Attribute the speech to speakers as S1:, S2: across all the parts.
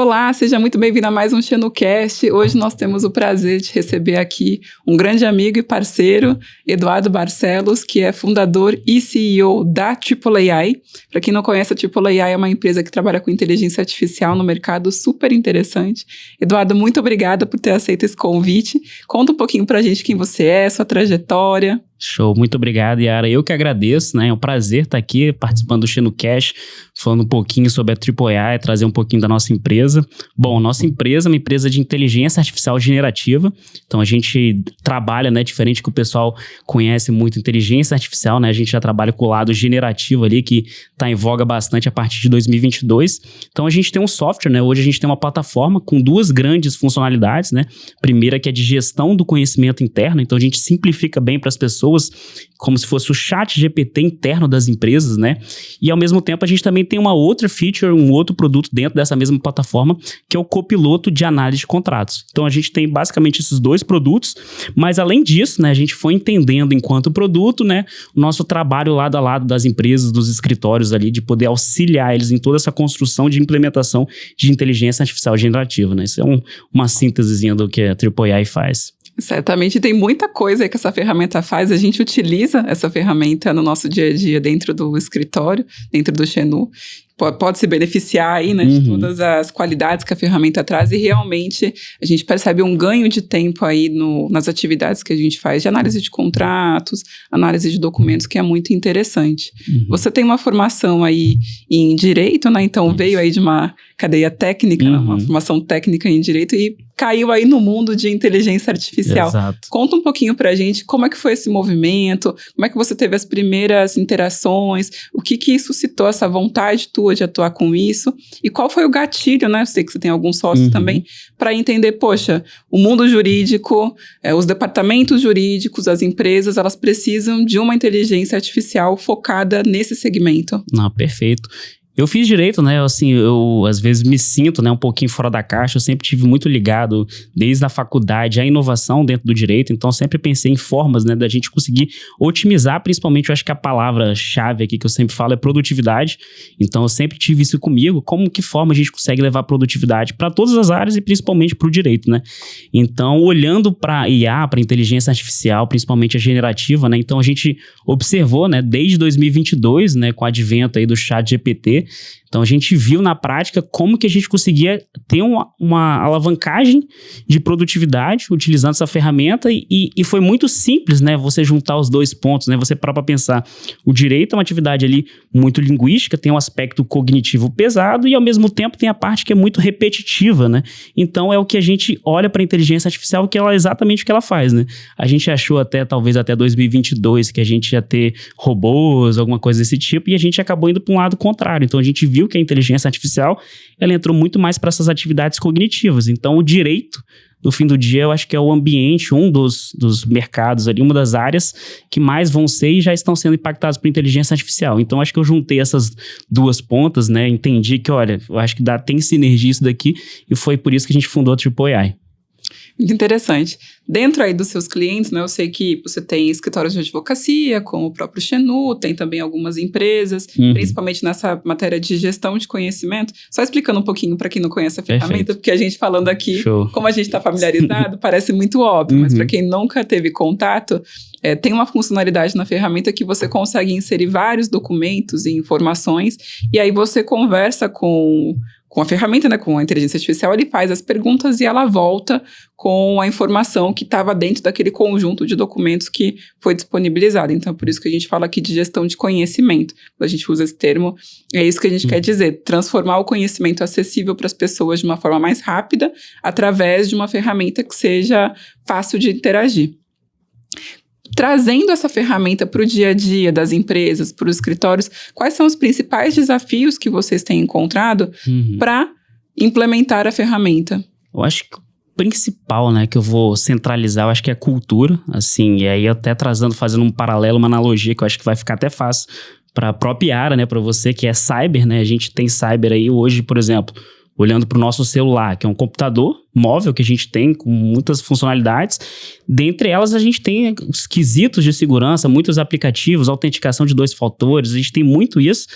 S1: Olá, seja muito bem-vindo a mais um XenuCast. Hoje nós temos o prazer de receber aqui um grande amigo e parceiro, Eduardo Barcelos, que é fundador e CEO da AAA. Para quem não conhece, a AAA é uma empresa que trabalha com inteligência artificial no mercado, super interessante. Eduardo, muito obrigada por ter aceito esse convite. Conta um pouquinho para a gente quem você é, sua trajetória.
S2: Show, muito obrigado, Yara. Eu que agradeço, né? É um prazer estar aqui participando do XenuCast, falando um pouquinho sobre a AAA, trazer um pouquinho da nossa empresa. Bom, nossa empresa é uma empresa de inteligência artificial generativa, então a gente trabalha, né, diferente que o pessoal conhece muito inteligência artificial, né? A gente já trabalha com o lado generativo ali, que está em voga bastante a partir de 2022. Então a gente tem um software, né? Hoje a gente tem uma plataforma com duas grandes funcionalidades, né? Primeira que é de gestão do conhecimento interno, então a gente simplifica bem para as pessoas, como se fosse o chat GPT interno das empresas, né? E ao mesmo tempo a gente também tem uma outra feature, um outro produto dentro dessa mesma plataforma, que é o copiloto de análise de contratos. Então a gente tem basicamente esses dois produtos, mas além disso, né, a gente foi entendendo enquanto produto, né, o nosso trabalho lado a lado das empresas, dos escritórios ali, de poder auxiliar eles em toda essa construção de implementação de inteligência artificial generativa, né? Isso é uma síntesezinha do que a AAA faz.
S1: Certamente tem muita coisa aí que essa ferramenta faz. A gente utiliza essa ferramenta no nosso dia a dia dentro do escritório, dentro do Xenu. Pode se beneficiar aí, né, de todas as qualidades que a ferramenta traz e realmente a gente percebe um ganho de tempo aí nas atividades que a gente faz de análise de contratos, análise de documentos, que é muito interessante. Você tem uma formação aí em Direito, né, então veio aí de uma cadeia técnica, uma formação técnica em Direito e caiu aí no mundo de inteligência artificial.
S2: Exato.
S1: Conta um pouquinho pra gente como é que foi esse movimento, como é que você teve as primeiras interações, o que suscitou essa vontade tua de atuar com isso e qual foi o gatilho, né? Eu sei que você tem alguns sócios também, para entender, poxa, o mundo jurídico, os departamentos jurídicos, as empresas, elas precisam de uma inteligência artificial focada nesse segmento.
S2: Não, perfeito. Eu fiz direito, né, assim, eu às vezes me sinto, né, um pouquinho fora da caixa, eu sempre tive muito ligado, desde a faculdade, à inovação dentro do direito, então sempre pensei em formas, né, da gente conseguir otimizar, principalmente, eu acho que a palavra-chave aqui que eu sempre falo é produtividade, então eu sempre tive isso comigo, como que forma a gente consegue levar produtividade para todas as áreas e principalmente para o direito, né, então olhando para IA, para inteligência artificial, principalmente a generativa, né, então a gente observou, né, desde 2022, né, com o advento aí do chat GPT. Então a gente viu na prática como que a gente conseguia ter uma alavancagem de produtividade utilizando essa ferramenta e foi muito simples, né, você juntar os dois pontos, né, você para pensar, o direito é uma atividade ali muito linguística, tem um aspecto cognitivo pesado e ao mesmo tempo tem a parte que é muito repetitiva, né, então é o que a gente olha para a inteligência artificial, que ela é exatamente o que ela faz, né, a gente achou talvez até 2022 que a gente ia ter robôs, alguma coisa desse tipo e a gente acabou indo para um lado contrário. Então a gente viu que a inteligência artificial ela entrou muito mais para essas atividades cognitivas. Então o direito, no fim do dia, eu acho que é o ambiente, um dos mercados ali, uma das áreas que mais vão ser e já estão sendo impactados por inteligência artificial. Então acho que eu juntei essas duas pontas, né? Entendi que, olha, eu acho que tem sinergia isso daqui e foi por isso que a gente fundou a AAA.
S1: Muito interessante. Dentro aí dos seus clientes, né, eu sei que você tem escritórios de advocacia, como o próprio Xenu, tem também algumas empresas, principalmente nessa matéria de gestão de conhecimento. Só explicando um pouquinho para quem não conhece a ferramenta,
S2: Perfeito.
S1: Porque a gente falando aqui,
S2: Show.
S1: Como a gente está familiarizado, parece muito óbvio, mas para quem nunca teve contato, tem uma funcionalidade na ferramenta que você consegue inserir vários documentos e informações, e aí você conversa com a ferramenta, né, com a inteligência artificial, ele faz as perguntas e ela volta com a informação que estava dentro daquele conjunto de documentos que foi disponibilizado. Então, por isso que a gente fala aqui de gestão de conhecimento. Quando a gente usa esse termo, é isso que a gente quer dizer, transformar o conhecimento acessível para as pessoas de uma forma mais rápida, através de uma ferramenta que seja fácil de interagir. Trazendo essa ferramenta para o dia a dia das empresas, para os escritórios, quais são os principais desafios que vocês têm encontrado para implementar a ferramenta?
S2: Eu acho que o principal, né, que eu vou centralizar, eu acho que é a cultura, assim, e aí até fazendo um paralelo, uma analogia, que eu acho que vai ficar até fácil para a própria área, né, para você, que é cyber, né, a gente tem cyber aí hoje, por exemplo, olhando para o nosso celular, que é um computador móvel que a gente tem com muitas funcionalidades. Dentre elas, a gente tem os quesitos de segurança, muitos aplicativos, autenticação de 2 fatores, a gente tem muito isso.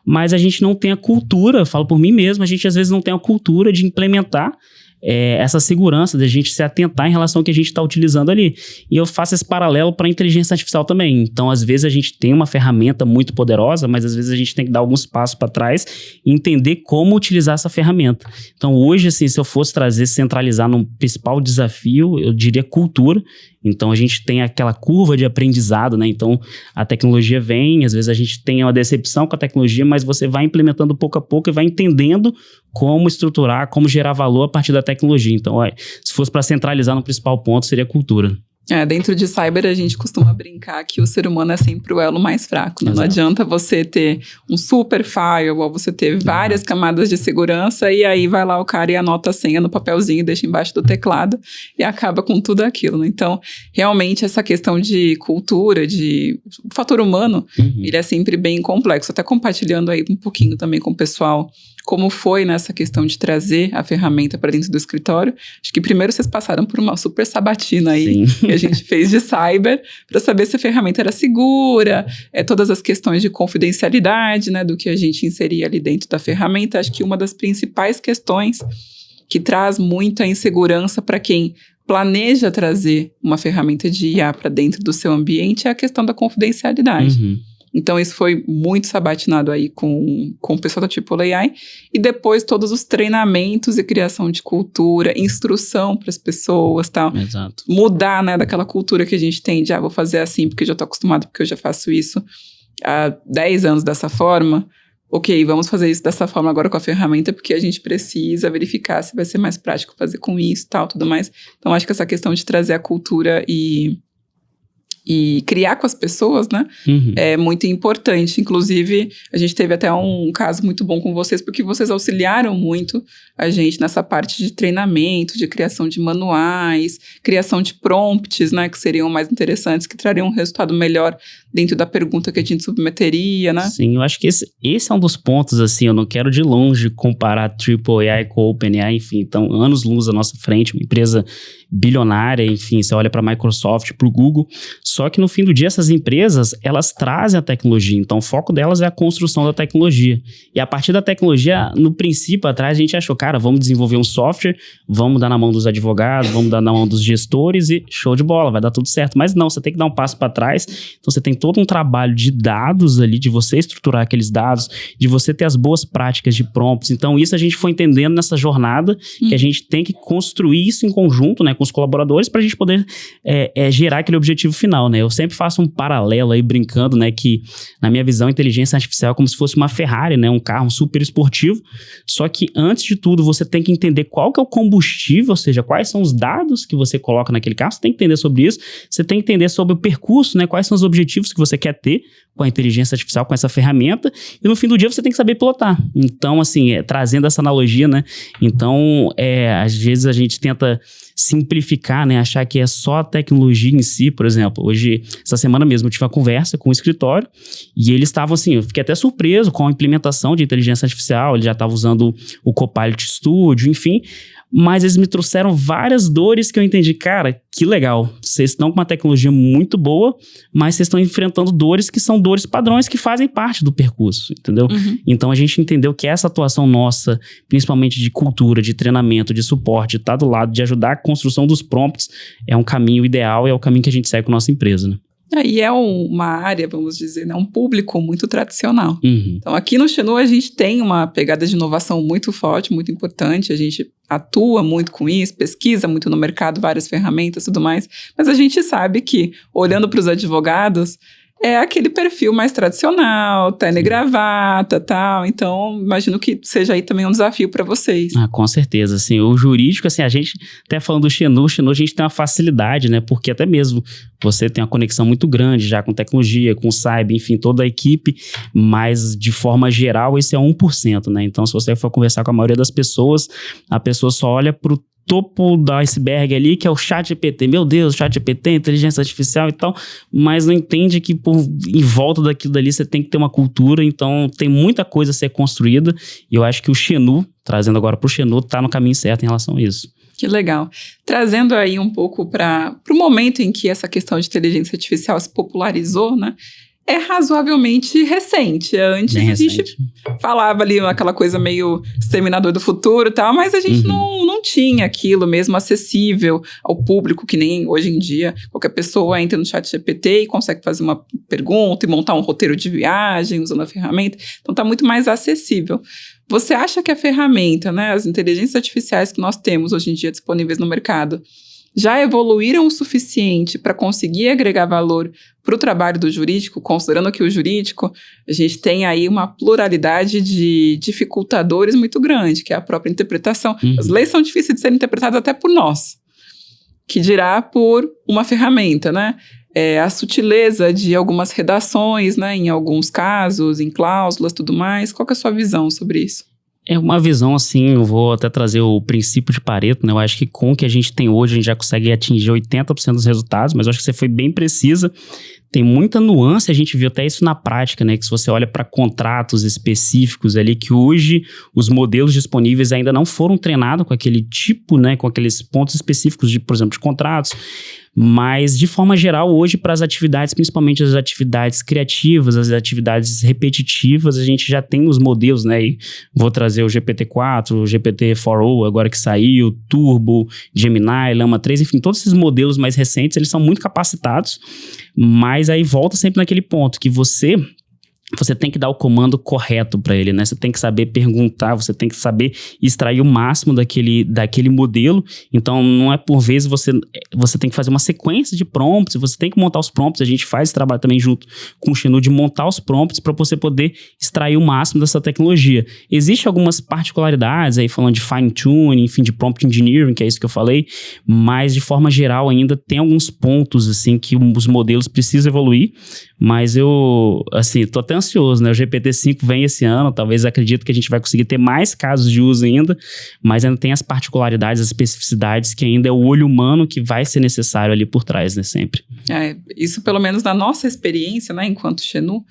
S2: mas a gente não tem a cultura, eu falo por mim mesmo, a gente às vezes não tem a cultura de implementar essa segurança, da gente se atentar em relação ao que a gente está utilizando ali. E eu faço esse paralelo para a inteligência artificial também. Então, às vezes a gente tem uma ferramenta muito poderosa, mas às vezes a gente tem que dar alguns passos para trás e entender como utilizar essa ferramenta. Então, hoje, assim, se eu fosse centralizar num principal desafio, eu diria cultura. Então, a gente tem aquela curva de aprendizado, né? Então, a tecnologia vem, às vezes a gente tem uma decepção com a tecnologia, mas você vai implementando pouco a pouco e vai entendendo como estruturar, como gerar valor a partir da tecnologia. Então, se fosse para centralizar no principal ponto, seria a cultura.
S1: Dentro de cyber a gente costuma brincar que o ser humano é sempre o elo mais fraco, né? Não adianta você ter um super firewall, você ter várias camadas de segurança e aí vai lá o cara e anota a senha no papelzinho e deixa embaixo do teclado e acaba com tudo aquilo, né? Então, realmente essa questão de cultura, de fator humano, ele é sempre bem complexo. Até compartilhando aí um pouquinho também com o pessoal como foi nessa questão de trazer a ferramenta para dentro do escritório. Acho que primeiro vocês passaram por uma super sabatina aí, que a gente fez de cyber, para saber se a ferramenta era segura, todas as questões de confidencialidade, né, do que a gente inseria ali dentro da ferramenta. Acho que uma das principais questões que traz muita insegurança para quem planeja trazer uma ferramenta de IA para dentro do seu ambiente é a questão da confidencialidade. Então, isso foi muito sabatinado aí com o pessoal da AAA. E depois, todos os treinamentos e criação de cultura, instrução para as pessoas, tal.
S2: Exato.
S1: Mudar, né, daquela cultura que a gente tem de, vou fazer assim porque eu já estou acostumado, porque eu já faço isso há 10 anos dessa forma. Ok, vamos fazer isso dessa forma agora com a ferramenta, porque a gente precisa verificar se vai ser mais prático fazer com isso, tal, tudo mais. Então, acho que essa questão de trazer a cultura e criar com as pessoas, né, é muito importante. Inclusive, a gente teve até um caso muito bom com vocês, porque vocês auxiliaram muito a gente nessa parte de treinamento, de criação de manuais, criação de prompts, né, que seriam mais interessantes, que trariam um resultado melhor dentro da pergunta que a gente submeteria, né?
S2: Sim, eu acho que esse é um dos pontos, assim, eu não quero de longe comparar a AAA com a OpenAI, enfim, então, anos-luz à nossa frente, uma empresa bilionária, enfim, você olha para a Microsoft, para o Google, só que no fim do dia essas empresas, elas trazem a tecnologia, então o foco delas é a construção da tecnologia, e a partir da tecnologia, no princípio atrás a gente achou, cara, vamos desenvolver um software, vamos dar na mão dos advogados, vamos dar na mão dos gestores e show de bola, vai dar tudo certo, mas não, você tem que dar um passo para trás, então você tem todo um trabalho de dados ali, de você estruturar aqueles dados, de você ter as boas práticas de prompts, então isso a gente foi entendendo nessa jornada, que a gente tem que construir isso em conjunto, né, com os colaboradores, para a gente poder gerar aquele objetivo final, né? Eu sempre faço um paralelo aí, brincando, né, que na minha visão, a inteligência artificial é como se fosse uma Ferrari, né, um carro super esportivo, só que antes de tudo, você tem que entender qual que é o combustível, ou seja, quais são os dados que você coloca naquele carro, você tem que entender sobre isso, você tem que entender sobre o percurso, né, quais são os objetivos que você quer ter com a inteligência artificial, com essa ferramenta, e no fim do dia você tem que saber pilotar. Então, assim, trazendo essa analogia, né, então, às vezes a gente tenta simplificar, né, achar que é só a tecnologia em si, por exemplo, hoje, essa semana mesmo, eu tive uma conversa com o escritório, e eles estavam assim, eu fiquei até surpreso com a implementação de inteligência artificial, eles já estavam usando o Copilot Studio, enfim, mas eles me trouxeram várias dores que eu entendi, cara, que legal, vocês estão com uma tecnologia muito boa, mas vocês estão enfrentando dores que são dores padrões que fazem parte do percurso, entendeu? Então a gente entendeu que essa atuação nossa, principalmente de cultura, de treinamento, de suporte, tá do lado de ajudar a construção dos prompts, é um caminho ideal e é o caminho que a gente segue com a nossa empresa, né?
S1: E é uma área, vamos dizer, né, um público muito tradicional. Então, aqui no Xenu, a gente tem uma pegada de inovação muito forte, muito importante. A gente atua muito com isso, pesquisa muito no mercado, várias ferramentas e tudo mais. Mas a gente sabe que, olhando para os advogados, é aquele perfil mais tradicional, terno e gravata, tal. Então, imagino que seja aí também um desafio para vocês.
S2: Com certeza, assim, o jurídico, assim, a gente, até falando do Xenu, a gente tem uma facilidade, né, porque até mesmo você tem uma conexão muito grande já com tecnologia, com o cyber, enfim, toda a equipe, mas de forma geral esse é 1%, né, então se você for conversar com a maioria das pessoas, a pessoa só olha pro topo do iceberg ali, que é o ChatGPT. Meu Deus, ChatGPT, inteligência artificial e tal, mas não entende que em volta daquilo dali você tem que ter uma cultura, então tem muita coisa a ser construída, e eu acho que o Xenu, trazendo agora pro Xenu, tá no caminho certo em relação a isso.
S1: Que legal. Trazendo aí um pouco para o momento em que essa questão de inteligência artificial se popularizou, né? é razoavelmente recente. Antes a gente falava ali aquela coisa meio Exterminador do Futuro e tal, mas a gente não tinha aquilo mesmo acessível ao público, que nem hoje em dia qualquer pessoa entra no ChatGPT e consegue fazer uma pergunta e montar um roteiro de viagem usando a ferramenta. Então tá muito mais acessível. Você acha que a ferramenta, né, as inteligências artificiais que nós temos hoje em dia disponíveis no mercado, já evoluíram o suficiente para conseguir agregar valor para o trabalho do jurídico, considerando que o jurídico, a gente tem aí uma pluralidade de dificultadores muito grande, que é a própria interpretação. As leis são difíceis de serem interpretadas até por nós, que dirá por uma ferramenta, né? A sutileza de algumas redações, né, em alguns casos, em cláusulas, tudo mais. Qual que é a sua visão sobre isso?
S2: É uma visão, assim, eu vou até trazer o princípio de Pareto, né? Eu acho que com o que a gente tem hoje, a gente já consegue atingir 80% dos resultados, mas eu acho que você foi bem precisa. Tem muita nuance, a gente viu até isso na prática, né? Que se você olha para contratos específicos ali, que hoje os modelos disponíveis ainda não foram treinados com aquele tipo, né? Com aqueles pontos específicos, de, por exemplo, de contratos. Mas, de forma geral, hoje, para as atividades, principalmente as atividades criativas, as atividades repetitivas, a gente já tem os modelos, né? E vou trazer o GPT-4, o GPT-4o, agora que saiu, Turbo, Gemini, Llama 3, enfim, todos esses modelos mais recentes, eles são muito capacitados, mas aí volta sempre naquele ponto que você tem que dar o comando correto para ele, né? Você tem que saber perguntar, você tem que saber extrair o máximo daquele modelo. Então, não é por vezes você tem que fazer uma sequência de prompts, você tem que montar os prompts. A gente faz esse trabalho também junto com o Xenu de montar os prompts para você poder extrair o máximo dessa tecnologia. Existem algumas particularidades aí, falando de fine-tuning, enfim, de prompt engineering, que é isso que eu falei, mas de forma geral ainda tem alguns pontos, assim, que os modelos precisam evoluir, mas eu, assim, tô até ansioso, né? O GPT-5 vem esse ano, talvez acredito que a gente vai conseguir ter mais casos de uso ainda, mas ainda tem as particularidades, as especificidades, que ainda é o olho humano que vai ser necessário ali por trás, né? Sempre.
S1: Isso pelo menos na nossa experiência, né? Enquanto Xenu,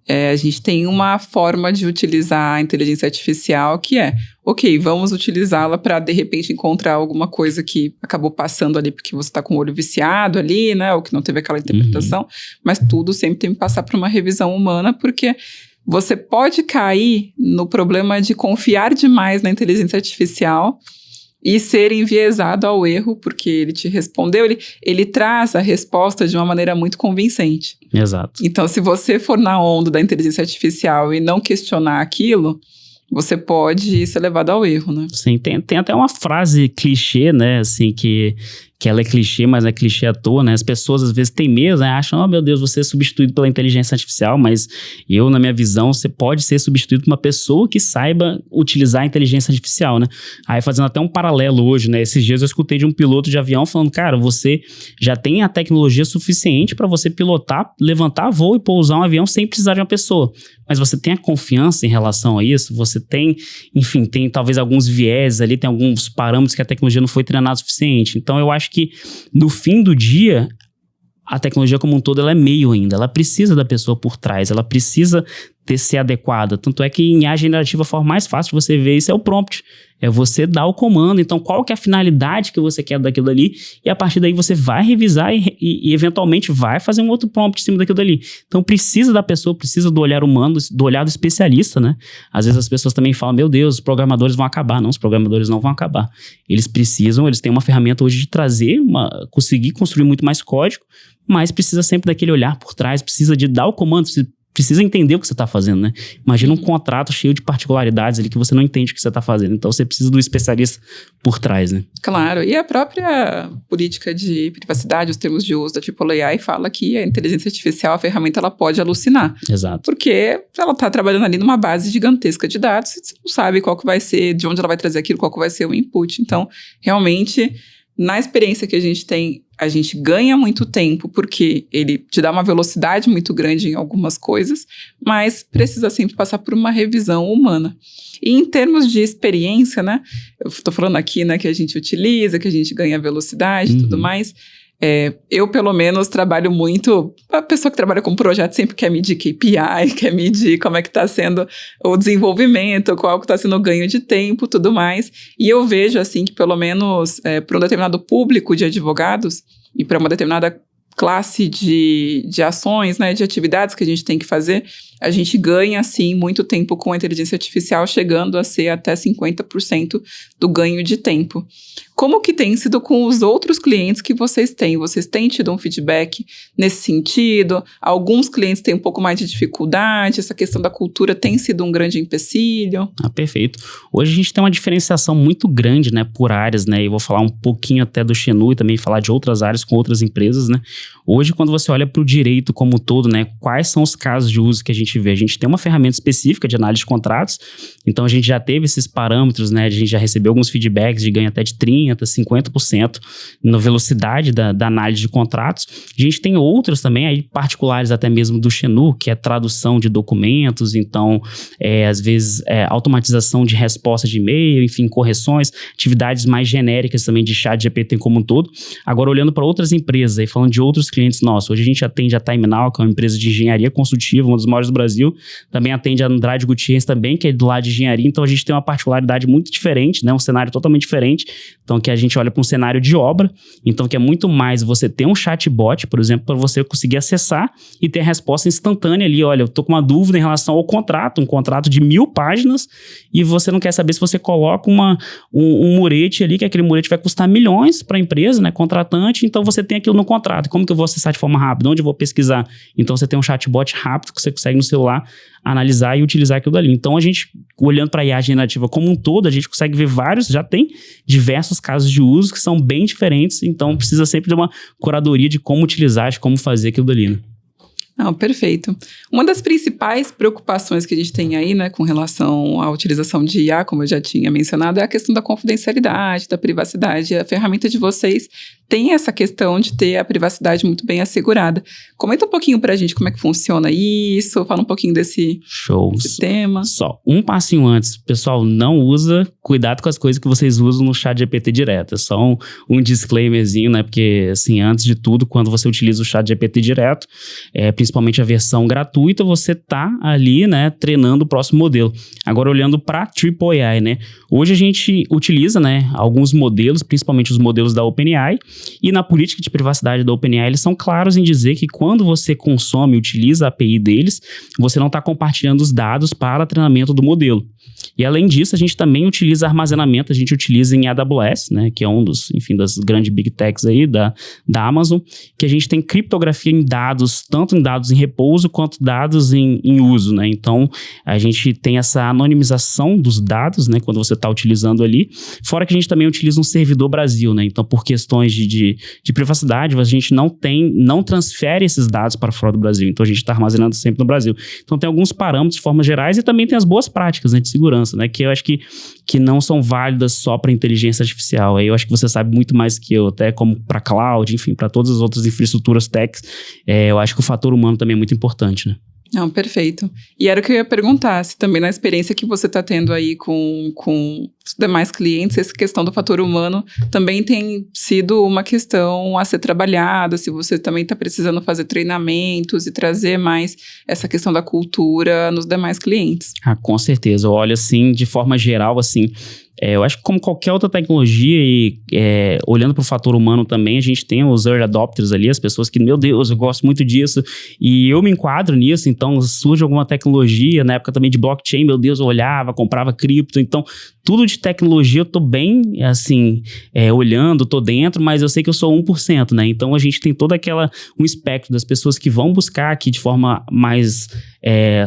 S1: a gente tem uma forma de utilizar a inteligência artificial que ok, vamos utilizá-la para, de repente, encontrar alguma coisa que acabou passando ali porque você está com o olho viciado ali, né, ou que não teve aquela interpretação, mas tudo sempre tem que passar por uma revisão humana, porque você pode cair no problema de confiar demais na inteligência artificial e ser enviesado ao erro, porque ele te respondeu, ele traz a resposta de uma maneira muito convincente.
S2: Exato.
S1: Então, se você for na onda da inteligência artificial e não questionar aquilo, você pode ser levado ao erro, né?
S2: Sim, tem até uma frase clichê, né, assim, que ela é clichê, mas não é clichê à toa, né? As pessoas às vezes têm medo, né? Acham, oh meu Deus, você é substituído pela inteligência artificial, mas eu, na minha visão, você pode ser substituído por uma pessoa que saiba utilizar a inteligência artificial, né? Aí fazendo até um paralelo hoje, né? Esses dias eu escutei de um piloto de avião falando, cara, você já tem a tecnologia suficiente para você pilotar, levantar voo e pousar um avião sem precisar de uma pessoa. Mas você tem a confiança em relação a isso? Você tem, enfim, tem talvez alguns viés ali, tem alguns parâmetros que a tecnologia não foi treinada o suficiente. Então eu acho que no fim do dia, a tecnologia como um todo, ela é meio ainda. Ela precisa da pessoa por trás, ela precisa ser adequada. Tanto é que em IA generativa a forma mais fácil de você ver isso é o prompt. É você dar o comando. Então, qual que é a finalidade que você quer daquilo ali? E a partir daí você vai revisar e eventualmente vai fazer um outro prompt em cima daquilo dali. Então, precisa da pessoa, precisa do olhar humano, do olhar do especialista, né? Às vezes as pessoas também falam, meu Deus, os programadores vão acabar. Não, os programadores não vão acabar. Eles têm uma ferramenta hoje de conseguir construir muito mais código, mas precisa sempre daquele olhar por trás, precisa de dar o comando, precisa entender o que você está fazendo, né? Imagina um contrato cheio de particularidades ali que você não entende o que você está fazendo. Então, você precisa do especialista por trás, né?
S1: Claro. E a própria política de privacidade, os termos de uso da AAA fala que a inteligência artificial, a ferramenta, ela pode alucinar.
S2: Exato.
S1: Porque ela está trabalhando ali numa base gigantesca de dados, você não sabe qual que vai ser, de onde ela vai trazer aquilo, qual que vai ser o input. Então, realmente, na experiência que a gente tem, a gente ganha muito tempo, porque ele te dá uma velocidade muito grande em algumas coisas, mas precisa sempre passar por uma revisão humana. E em termos de experiência, né, eu estou falando aqui, né, que a gente utiliza, que a gente ganha velocidade e tudo mais. Eu, pelo menos, trabalho muito... A pessoa que trabalha com projeto sempre quer medir KPI, quer medir como é que está sendo o desenvolvimento, qual que está sendo o ganho de tempo, tudo mais. E eu vejo, assim, que pelo menos para um determinado público de advogados e para uma determinada classe de ações, né, de atividades que a gente tem que fazer, a gente ganha, sim, muito tempo com a inteligência artificial, chegando a ser até 50% do ganho de tempo. Como que tem sido com os outros clientes que vocês têm? Vocês têm tido um feedback nesse sentido? Alguns clientes têm um pouco mais de dificuldade, essa questão da cultura tem sido um grande empecilho?
S2: Perfeito. Hoje a gente tem uma diferenciação muito grande, né, por áreas, né, e vou falar um pouquinho até do Xenu e também falar de outras áreas com outras empresas, né. Hoje, quando você olha para o direito como um todo, né, quais são os casos de uso que a gente vê? A gente tem uma ferramenta específica de análise de contratos, então a gente já teve esses parâmetros, né, a gente já recebeu alguns feedbacks de ganho até de 30%, 50% na velocidade da análise de contratos. A gente tem outros também, aí particulares até mesmo do Xenu, que é tradução de documentos, então, às vezes, automatização de resposta de e-mail, enfim, correções, atividades mais genéricas também de chat GPT como um todo. Agora, olhando para outras empresas, aí falando de outros clientes nossos, hoje a gente atende a TimeNow, que é uma empresa de engenharia consultiva, uma das maiores do Brasil, também atende a Andrade Gutierrez também, que é do lado de engenharia, então a gente tem uma particularidade muito diferente, né, um cenário totalmente diferente, então que a gente olha para um cenário de obra, então que é muito mais você ter um chatbot, por exemplo, para você conseguir acessar e ter a resposta instantânea ali, olha, eu tô com uma dúvida em relação ao contrato, um contrato de 1000 páginas, e você não quer saber se você coloca um murete ali, que aquele murete vai custar milhões para a empresa, né, contratante, então você tem aquilo no contrato. Como que eu vou acessar de forma rápida? Onde eu vou pesquisar? Então você tem um chatbot rápido que você consegue no celular analisar e utilizar aquilo dali. Então a gente, olhando para a IA generativa como um todo, a gente consegue ver já tem diversos casos de uso que são bem diferentes, então precisa sempre de uma curadoria de como utilizar, de como fazer aquilo dali, né?
S1: Não, perfeito. Uma das principais preocupações que a gente tem aí, né, com relação à utilização de IA, como eu já tinha mencionado, é a questão da confidencialidade, da privacidade. A ferramenta de vocês tem essa questão de ter a privacidade muito bem assegurada. Comenta um pouquinho pra gente como é que funciona isso, fala um pouquinho desse tema.
S2: Só um passinho antes, pessoal, não usa, cuidado com as coisas que vocês usam no chat GPT direto. É só um disclaimerzinho, né, porque assim, antes de tudo, quando você utiliza o chat GPT direto, principalmente a versão gratuita, você tá ali, né, treinando o próximo modelo. Agora, olhando para Triple AI, né, hoje a gente utiliza, né, alguns modelos, principalmente os modelos da OpenAI, e na política de privacidade da OpenAI, eles são claros em dizer que quando você consome e utiliza a API deles, você não está compartilhando os dados para treinamento do modelo. E além disso, a gente também utiliza armazenamento, a gente utiliza em AWS, né, que é um dos, enfim, das grandes big techs aí da Amazon, que a gente tem criptografia em dados, tanto em dados em repouso quanto dados em uso, né? Então, a gente tem essa anonimização dos dados, né, quando você está utilizando ali, fora que a gente também utiliza um servidor Brasil, né? Então, por questões de privacidade, a gente não transfere esses dados para fora do Brasil, então a gente está armazenando sempre no Brasil. Então, tem alguns parâmetros de formas gerais e também tem as boas práticas, né, de segurança, né, que eu acho que não são válidas só para inteligência artificial. Aí eu acho que você sabe muito mais que eu, até como para cloud, enfim, para todas as outras infraestruturas techs, eu acho que o fator humano também é muito importante, né?
S1: Não, perfeito. E era o que eu ia perguntar, se também na experiência que você está tendo aí com os demais clientes, essa questão do fator humano também tem sido uma questão a ser trabalhada, se você também está precisando fazer treinamentos e trazer mais essa questão da cultura nos demais clientes.
S2: Com certeza. Eu olho assim, de forma geral, assim, eu acho que como qualquer outra tecnologia e olhando para o fator humano também, a gente tem os early adopters ali, as pessoas que, meu Deus, eu gosto muito disso e eu me enquadro nisso, então surge alguma tecnologia, na época também de blockchain, meu Deus, eu olhava, comprava cripto, então tudo de tecnologia eu tô bem, assim, olhando, tô dentro, mas eu sei que eu sou 1%, né? Então a gente tem todo um espectro das pessoas que vão buscar aqui de forma mais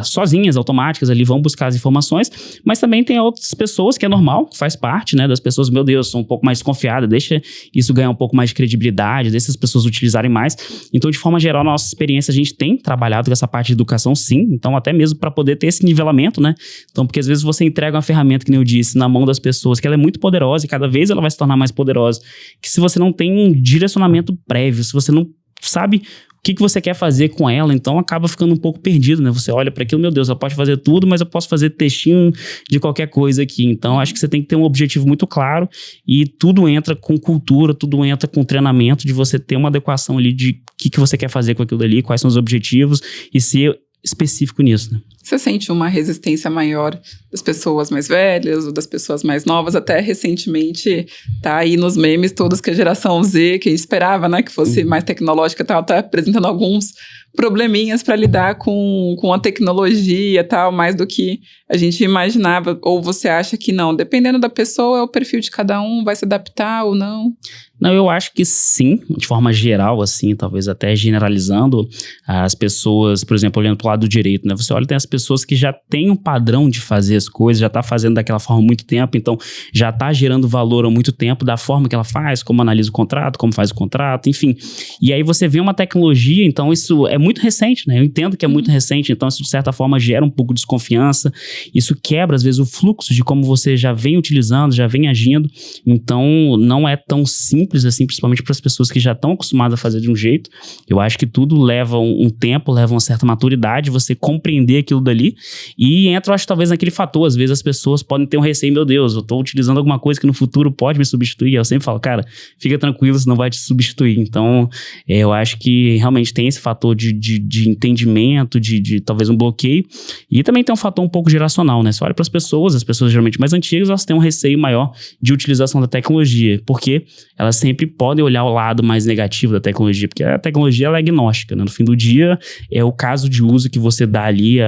S2: sozinhas, automáticas ali, vão buscar as informações, mas também tem outras pessoas que é normal, faz parte, né, das pessoas, meu Deus, são um pouco mais desconfiadas, deixa isso ganhar um pouco mais de credibilidade, deixa as pessoas utilizarem mais. Então, de forma geral, na nossa experiência, a gente tem trabalhado com essa parte de educação, sim, então até mesmo para poder ter esse nivelamento, né, então porque às vezes você entrega uma ferramenta, que nem eu disse, na mão das pessoas, que ela é muito poderosa e cada vez ela vai se tornar mais poderosa, que se você não tem um direcionamento prévio, se você não sabe o que você quer fazer com ela, então acaba ficando um pouco perdido, né? Você olha para aquilo, meu Deus, eu posso fazer tudo, mas eu posso fazer textinho de qualquer coisa aqui. Então, acho que você tem que ter um objetivo muito claro e tudo entra com cultura, tudo entra com treinamento, de você ter uma adequação ali de o que você quer fazer com aquilo ali, quais são os objetivos e ser específico nisso, né?
S1: Você sente uma resistência maior das pessoas mais velhas ou das pessoas mais novas? Até recentemente, tá aí nos memes todos que a geração Z, que a gente esperava, né, que fosse mais tecnológica e tal, tá apresentando alguns probleminhas para lidar com a tecnologia e tal, mais do que a gente imaginava. Ou você acha que não? Dependendo da pessoa, é o perfil de cada um, vai se adaptar ou não?
S2: Não, eu acho que sim, de forma geral, assim, talvez até generalizando, as pessoas, por exemplo, olhando pro lado do direito, né? Você olha, tem as pessoas que já têm um padrão de fazer as coisas, já tá fazendo daquela forma há muito tempo, então já tá gerando valor há muito tempo, da forma que ela faz, como analisa o contrato, como faz o contrato, enfim. E aí você vê uma tecnologia, então isso é muito recente, né? Eu entendo que é muito recente, então isso de certa forma gera um pouco de desconfiança, isso quebra às vezes o fluxo de como você já vem utilizando, já vem agindo, então não é tão simples assim, principalmente para as pessoas que já estão acostumadas a fazer de um jeito. Eu acho que tudo leva um tempo, leva uma certa maturidade, você compreender aquilo dali, e entra, eu acho, talvez naquele fator, às vezes as pessoas podem ter um receio, meu Deus, eu estou utilizando alguma coisa que no futuro pode me substituir. Eu sempre falo, cara, fica tranquilo, senão vai te substituir. Então, eu acho que realmente tem esse fator de entendimento, de talvez um bloqueio, e também tem um fator um pouco geracional, né? Você olha para as pessoas geralmente mais antigas, elas têm um receio maior de utilização da tecnologia, porque elas sempre podem olhar o lado mais negativo da tecnologia, porque a tecnologia ela é agnóstica, né? No fim do dia, é o caso de uso que você dá ali,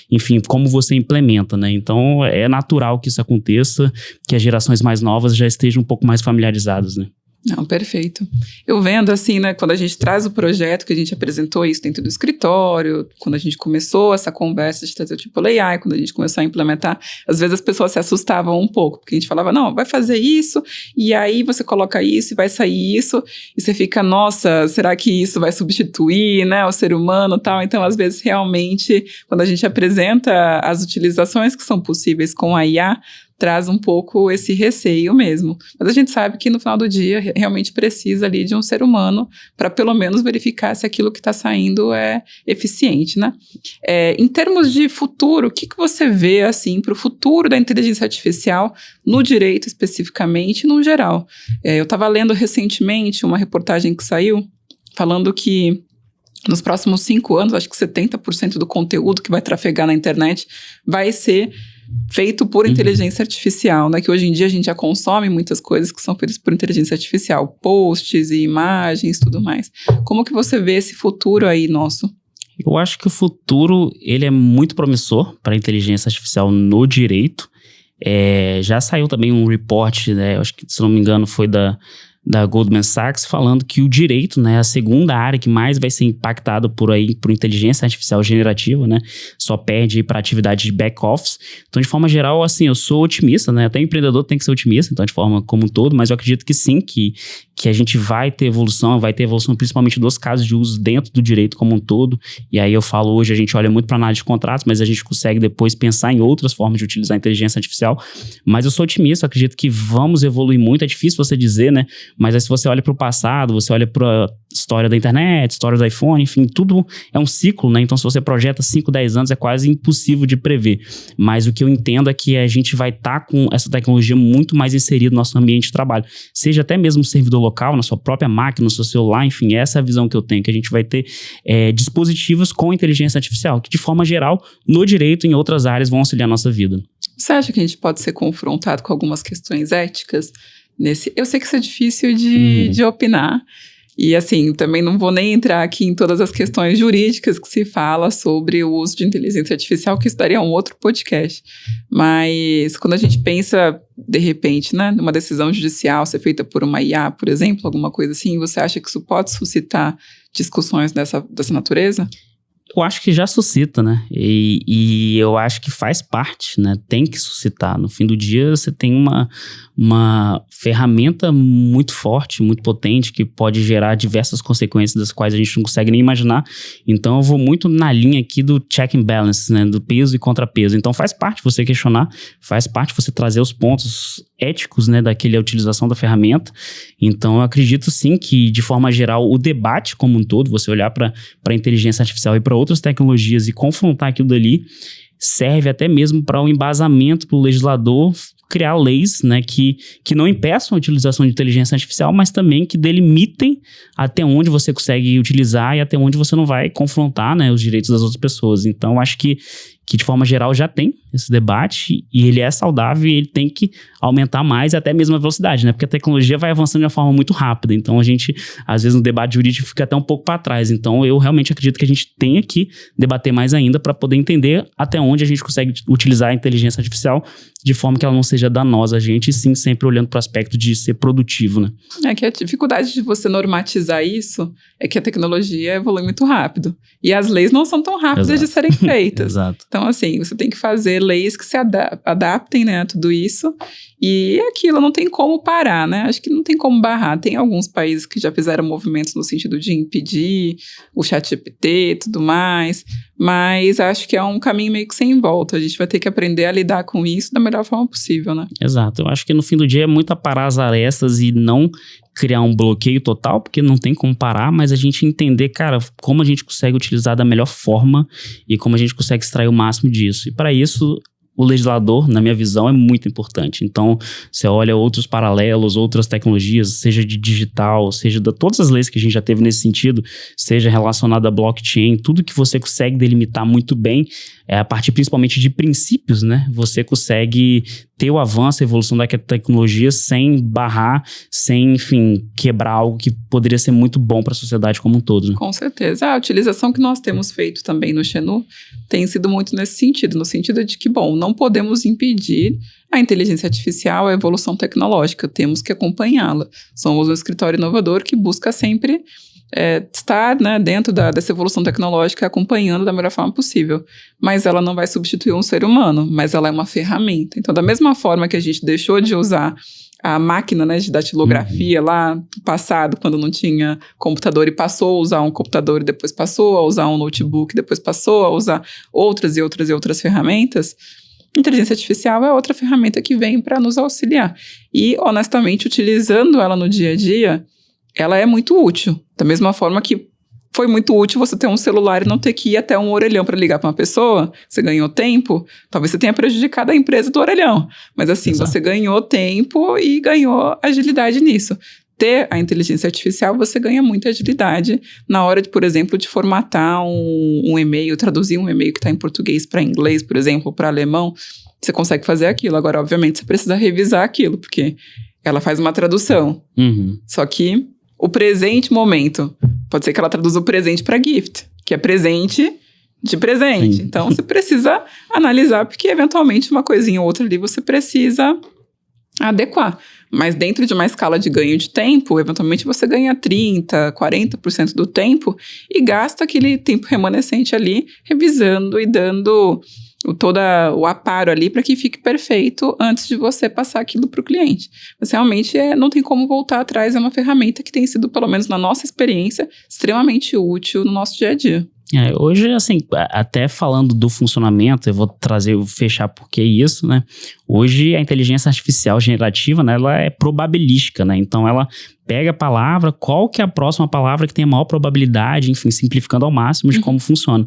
S2: enfim, como você implementa, né? Então, é natural que isso aconteça, que as gerações mais novas já estejam um pouco mais familiarizadas, né?
S1: Não, perfeito. Eu vendo assim, né, quando a gente traz o projeto, que a gente apresentou isso dentro do escritório, quando a gente começou essa conversa de trazer o tipo AI, quando a gente começou a implementar, às vezes as pessoas se assustavam um pouco, porque a gente falava, não, vai fazer isso, e aí você coloca isso e vai sair isso, e você fica, nossa, será que isso vai substituir, né, o ser humano e tal? Então, às vezes, realmente, quando a gente apresenta as utilizações que são possíveis com a IA, traz um pouco esse receio mesmo. Mas a gente sabe que no final do dia realmente precisa ali de um ser humano para pelo menos verificar se aquilo que está saindo é eficiente, né? Em termos de futuro, o que você vê assim para o futuro da inteligência artificial no direito especificamente e no geral? Eu estava lendo recentemente uma reportagem que saiu falando que nos próximos 5 anos, acho que 70% do conteúdo que vai trafegar na internet vai ser feito por inteligência artificial, né? Que hoje em dia a gente já consome muitas coisas que são feitas por inteligência artificial, posts e imagens, tudo mais. Como que você vê esse futuro aí nosso?
S2: Eu acho que o futuro, ele é muito promissor para a inteligência artificial no direito. Já saiu também um report, né? Acho que, se não me engano, foi da Goldman Sachs, falando que o direito, né, é a segunda área que mais vai ser impactada por inteligência artificial generativa, né, só perde para atividade de back-office. Então, de forma geral, assim, eu sou otimista, né, até empreendedor tem que ser otimista, então, de forma como um todo, mas eu acredito que sim, que a gente vai ter evolução principalmente dos casos de uso dentro do direito como um todo, e aí eu falo hoje, a gente olha muito para análise de contratos, mas a gente consegue depois pensar em outras formas de utilizar a inteligência artificial, mas eu sou otimista, eu acredito que vamos evoluir muito, é difícil você dizer, né, mas aí se você olha para o passado, você olha para a história da internet, história do iPhone, enfim, tudo é um ciclo, né? Então, se você projeta 5, 10 anos, é quase impossível de prever. Mas o que eu entendo é que a gente vai estar com essa tecnologia muito mais inserida no nosso ambiente de trabalho. Seja até mesmo no servidor local, na sua própria máquina, no seu celular, enfim, essa é a visão que eu tenho, que a gente vai ter dispositivos com inteligência artificial, que de forma geral, no direito e em outras áreas vão auxiliar a nossa vida.
S1: Você acha que a gente pode ser confrontado com algumas questões éticas? Eu sei que isso é difícil de opinar, e assim, também não vou nem entrar aqui em todas as questões jurídicas que se fala sobre o uso de inteligência artificial, que isso daria um outro podcast, mas quando a gente pensa, de repente, né, numa decisão judicial ser feita por uma IA, por exemplo, alguma coisa assim, você acha que isso pode suscitar discussões dessa natureza?
S2: Eu acho que já suscita, né? E eu acho que faz parte, né? Tem que suscitar. No fim do dia, você tem uma ferramenta muito forte, muito potente, que pode gerar diversas consequências das quais a gente não consegue nem imaginar. Então, eu vou muito na linha aqui do check and balance, né? Do peso e contrapeso. Então, faz parte você questionar, faz parte você trazer os pontos éticos, né? Daquela utilização da ferramenta. Então, eu acredito sim que, de forma geral, o debate como um todo, você olhar para a inteligência artificial e para outras tecnologias e confrontar aquilo dali, serve até mesmo para um embasamento para o legislador criar leis, né, que não impeçam a utilização de inteligência artificial, mas também que delimitem até onde você consegue utilizar e até onde você não vai confrontar, né, os direitos das outras pessoas. Então, acho que de forma geral já tem esse debate e ele é saudável e ele tem que aumentar mais até mesmo a velocidade, né? Porque a tecnologia vai avançando de uma forma muito rápida, então a gente, às vezes, no debate jurídico fica até um pouco para trás. Então, eu realmente acredito que a gente tenha que debater mais ainda para poder entender até onde a gente consegue utilizar a inteligência artificial de forma que ela não seja danosa a gente, e sim sempre olhando para o aspecto de ser produtivo, né?
S1: É que a dificuldade de você normatizar isso é que a tecnologia evolui muito rápido. E as leis não são tão rápidas de serem feitas.
S2: Exato.
S1: Então, assim, você tem que fazer leis que se adaptem, né, a tudo isso. E aquilo não tem como parar, né? Acho que não tem como barrar. Tem alguns países que já fizeram movimentos no sentido de impedir o ChatGPT e tudo mais. Mas acho que é um caminho meio que sem volta. A gente vai ter que aprender a lidar com isso da melhor forma possível, né?
S2: Exato. Eu acho que no fim do dia é muito aparar as arestas e não criar um bloqueio total, porque não tem como parar, mas a gente entender, cara, como a gente consegue utilizar da melhor forma e como a gente consegue extrair o máximo disso. E para isso, o legislador, na minha visão, é muito importante. Então, você olha outros paralelos, outras tecnologias, seja de digital, seja de todas as leis que a gente já teve nesse sentido, seja relacionada a blockchain, tudo que você consegue delimitar muito bem, a partir principalmente de princípios, né? Você consegue ter o avanço, a evolução daquela tecnologia sem barrar, sem, enfim, quebrar algo que poderia ser muito bom para a sociedade como um todo, né?
S1: Com certeza. A utilização que nós temos feito também no Xenu tem sido muito nesse sentido, no sentido de que, bom, não podemos impedir a inteligência artificial, a evolução tecnológica, temos que acompanhá-la. Somos um escritório inovador que busca sempre estar, né, dentro dessa evolução tecnológica, acompanhando da melhor forma possível. Mas ela não vai substituir um ser humano, mas ela é uma ferramenta. Então, da mesma forma que a gente deixou de usar a máquina, né, de datilografia lá no passado, quando não tinha computador, e passou a usar um computador e depois passou a usar um notebook, depois passou a usar outras e outras e outras ferramentas, inteligência artificial é outra ferramenta que vem para nos auxiliar. E, honestamente, utilizando ela no dia a dia, ela é muito útil. Da mesma forma que foi muito útil você ter um celular e não ter que ir até um orelhão para ligar para uma pessoa, você ganhou tempo, talvez você tenha prejudicado a empresa do orelhão, mas assim, Exato. Você ganhou tempo e ganhou agilidade nisso. Ter a inteligência artificial, você ganha muita agilidade na hora de, por exemplo, de formatar um e-mail, traduzir um e-mail que está em português para inglês, por exemplo, para alemão, você consegue fazer aquilo. Agora, obviamente, você precisa revisar aquilo, porque ela faz uma tradução. Só que o presente momento, pode ser que ela traduza o presente para gift, que é presente de presente. Sim. Então, você precisa analisar, porque eventualmente uma coisinha ou outra ali você precisa adequar. Mas dentro de uma escala de ganho de tempo, eventualmente você ganha 30%, 40% do tempo e gasta aquele tempo remanescente ali revisando e dando todo o aparo ali para que fique perfeito antes de você passar aquilo para o cliente. Mas realmente não tem como voltar atrás, é uma ferramenta que tem sido, pelo menos na nossa experiência, extremamente útil no nosso dia a dia.
S2: Hoje, assim, até falando do funcionamento, eu vou fechar porque isso, né? Hoje, a inteligência artificial generativa, né, ela é probabilística, né? Então, ela pega a palavra, qual que é a próxima palavra que tem a maior probabilidade, enfim, simplificando ao máximo de como funciona.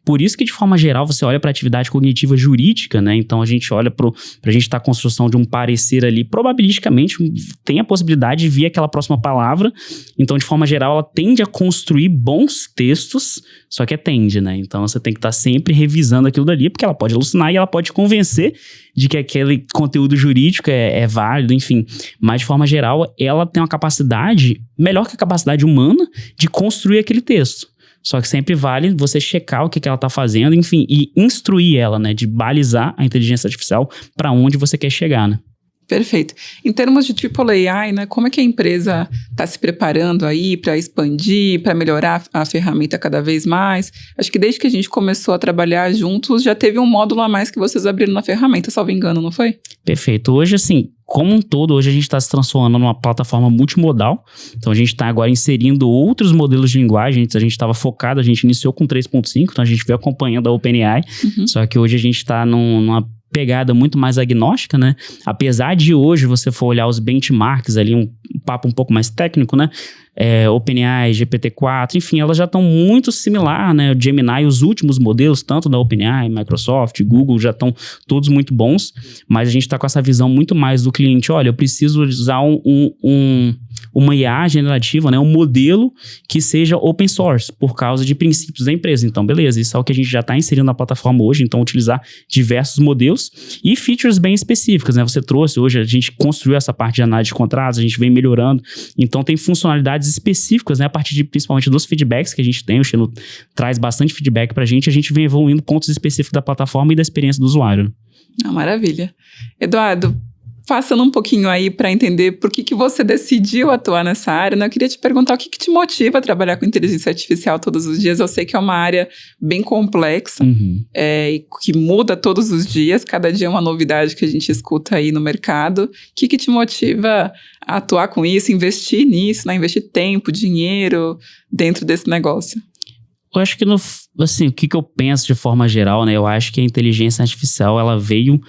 S2: Por isso que, de forma geral, você olha para a atividade cognitiva jurídica, né? Então, a gente olha para a gente estar a construção de um parecer ali, probabilisticamente tem a possibilidade de vir aquela próxima palavra. Então, de forma geral, ela tende a construir bons textos, só que tende, né? Então, você tem que estar sempre revisando aquilo dali, porque ela pode alucinar e ela pode convencer de que aquele conteúdo jurídico é válido, enfim. Mas, de forma geral, ela tem uma capacidade, melhor que a capacidade humana, de construir aquele texto. Só que sempre vale você checar o que ela está fazendo, enfim, e instruir ela, né? De balizar a inteligência artificial para onde você quer chegar, né?
S1: Perfeito. Em termos de AAA, né, como é que a empresa está se preparando aí para expandir, para melhorar a ferramenta cada vez mais? Acho que desde que a gente começou a trabalhar juntos, já teve um módulo a mais que vocês abriram na ferramenta, salvo engano, não foi?
S2: Perfeito. Hoje, assim, como um todo, hoje a gente está se transformando numa plataforma multimodal. Então, a gente está agora inserindo outros modelos de linguagem. A gente estava focado, a gente iniciou com 3.5, então a gente veio acompanhando a OpenAI. Só que hoje a gente está numa pegada muito mais agnóstica, né? Apesar de hoje você for olhar os benchmarks ali, um papo um pouco mais técnico, né? OpenAI, GPT-4, enfim, elas já estão muito similar, né? O Gemini, os últimos modelos, tanto da OpenAI, Microsoft, Google, já estão todos muito bons, mas a gente está com essa visão muito mais do cliente, olha, eu preciso usar uma IA generativa, né, um modelo que seja open source, por causa de princípios da empresa. Então, beleza, isso é o que a gente já está inserindo na plataforma hoje, então utilizar diversos modelos e features bem específicas, né, você trouxe hoje, a gente construiu essa parte de análise de contratos, a gente vem melhorando, então tem funcionalidades específicas, né, a partir de, principalmente dos feedbacks que a gente tem, o Xeno traz bastante feedback pra gente vem evoluindo pontos específicos da plataforma e da experiência do usuário.
S1: Maravilha. Eduardo, passando um pouquinho aí para entender por que você decidiu atuar nessa área, né? Eu queria te perguntar o que te motiva a trabalhar com inteligência artificial todos os dias. Eu sei que é uma área bem complexa, e que muda todos os dias, cada dia é uma novidade que a gente escuta aí no mercado. O que te motiva a atuar com isso, investir nisso, né? Investir tempo, dinheiro dentro desse negócio?
S2: Eu acho que, assim, o que eu penso de forma geral, né? Eu acho que a inteligência artificial, ela veio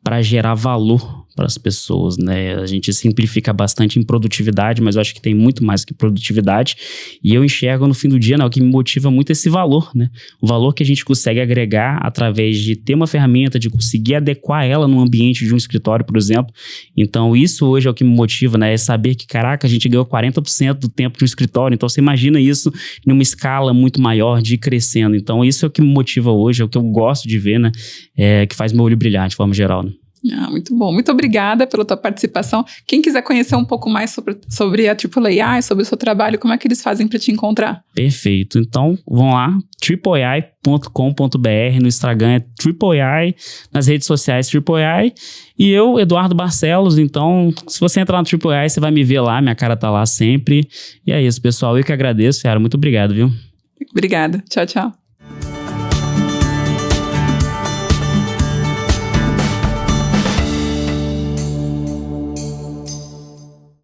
S2: para gerar valor para as pessoas, né? A gente simplifica bastante em produtividade, mas eu acho que tem muito mais que produtividade. E eu enxergo no fim do dia, né, o que me motiva muito é esse valor, né? O valor que a gente consegue agregar através de ter uma ferramenta, de conseguir adequar ela no ambiente de um escritório, por exemplo. Então, isso hoje é o que me motiva, né? É saber que, caraca, a gente ganhou 40% do tempo de um escritório. Então, você imagina isso numa escala muito maior, de ir crescendo. Então, isso é o que me motiva hoje, é o que eu gosto de ver, né? Que faz meu olho brilhar de forma geral, né?
S1: Muito bom. Muito obrigada pela tua participação. Quem quiser conhecer um pouco mais sobre a AAA, sobre o seu trabalho, como é que eles fazem para te encontrar?
S2: Perfeito. Então, vão lá, AAA.com.br, no Instagram é AAA, nas redes sociais AAA, e eu, Eduardo Barcelos. Então, se você entrar no AAA, você vai me ver lá, minha cara tá lá sempre. E é isso, pessoal. Eu que agradeço, Yara. Muito obrigado, viu?
S1: Obrigada. Tchau, tchau.